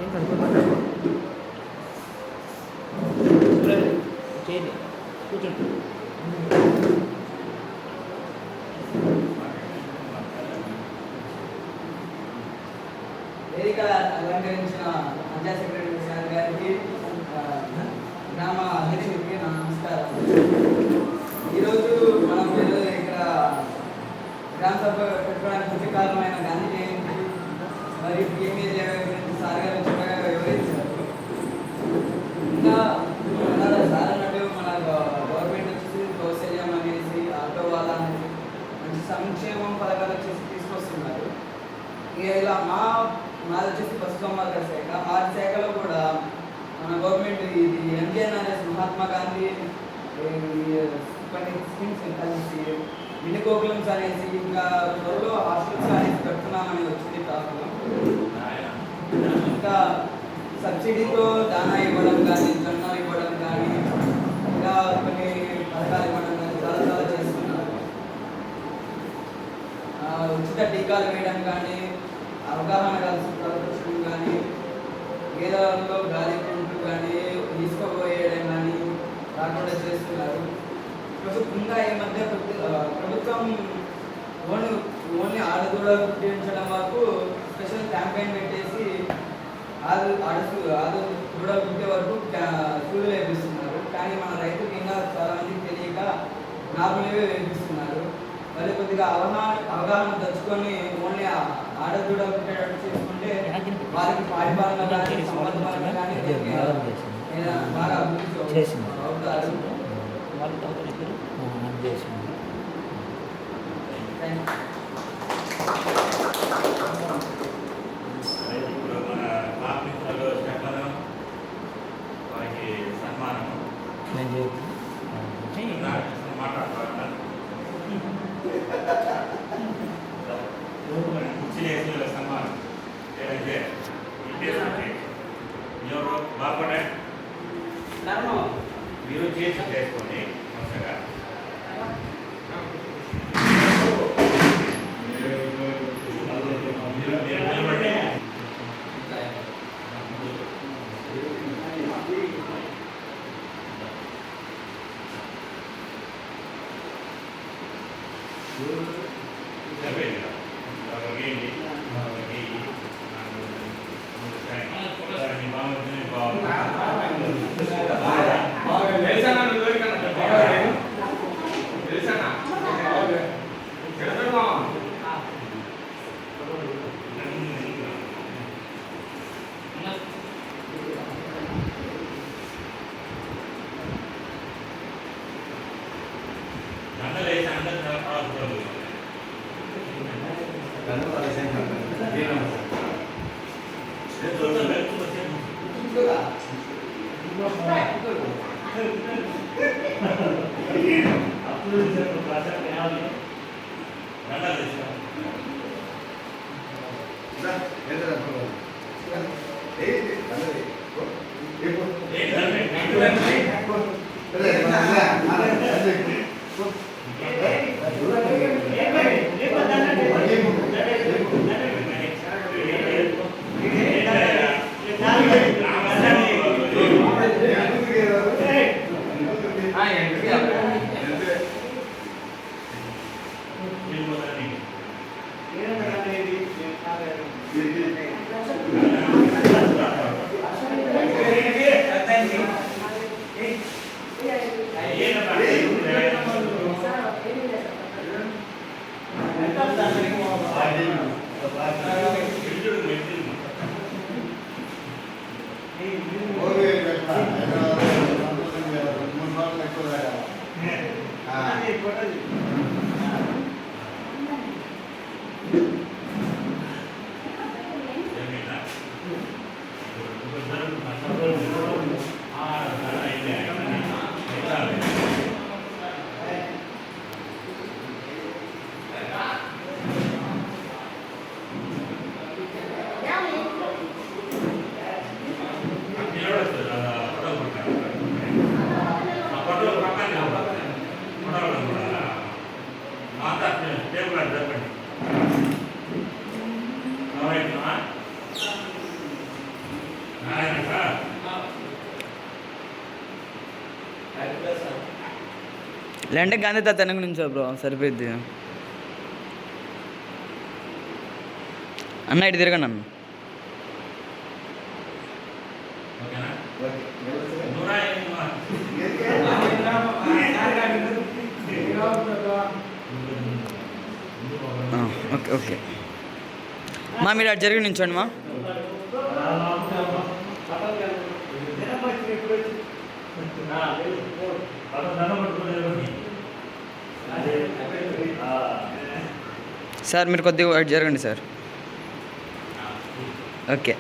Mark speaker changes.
Speaker 1: వేదిక అలంకరించిన Panchayat secretary sir గారికి, గ్రామ అధ్యక్షుడికి నా నమస్కారం. ఈరోజు మనం ఇక్కడ గ్రామ సభ పెట్టుకోవడానికి ముఖ్య కారణమైన గాంధీ జయంతి మరియు పిఎంఏ గురించి సార్ గారు చక్కగా వివరించారు. ఇంకా సార్ అన్నట్టు మన గవర్నమెంట్ వచ్చేసి కౌశల్యం అనేసి, ఆటో వాళ్ళ అనేసి మంచి సంక్షేమం పథకాలు వచ్చేసి తీసుకొస్తున్నారు. ఇక ఇలా మాది వచ్చేసి పశుసంవర్ధక శాఖ. మా శాఖలో కూడా మన గవర్నమెంట్ ఇది ఎంజీఎన్ఆర్ఎస్ మహాత్మా గాంధీ కొన్ని స్కీమ్స్ కలిసి మినీ గోకులమ్స్ అనేసి, ఇంకా త్వరలో హాస్టల్స్ అనేసి పెడుతున్నామని వచ్చింది టాప్లో. ఇంకా సబ్సిడీతో దానా ఇవ్వడం కానీ, జొన్న ఇవ్వడం కానీ, ఇంకా కొన్ని పథకాలు ఇవ్వడం కానీ చాలా చాలా చేస్తున్నారు. ఉచిత టీకాలు వేయడం కానీ, అవగాహన కల్పించడం కానీ, గేదెలలో గాలి కుంటూ కానీ తీసుకుపోయేయడం కానీ రాకుండా చేస్తున్నారు. ఇంకా ఈ మధ్య ప్రభుత్వం ఓన్లీ ఆడదూడ పుట్టించడం వరకు స్పెషల్ క్యాంపెయిన్ పెట్టేసి దూడ పుట్టే వరకు సూదులు వేపిస్తున్నారు. కానీ మన రైతులకు ఇంకా చాలా మందికి తెలియక నార్మల్గా వేపిస్తున్నారు. వాళ్ళు కొద్దిగా అవగాహన తెచ్చుకొని ఓన్లీ ఆడదూడ పుట్టేటట్టు చేసుకుంటే వారికి పాడి పరంగా కానీ, సంపద పరంగా కానీ బాగా అభివృద్ధి అవుతారు.
Speaker 2: మీరు చేసి చేసుకోండి.
Speaker 1: లేదంటే గాంధీ తాత వెనక నుంచో బ్రో సరిపోద్ది. అన్న ఇటు తిరగండి అన్న. ఓకే ఓకే మా మీరు అటు జరిగి నించోండి మా. సార్ మీరు కొద్దిగా అటు జరగండి సార్. ఓకే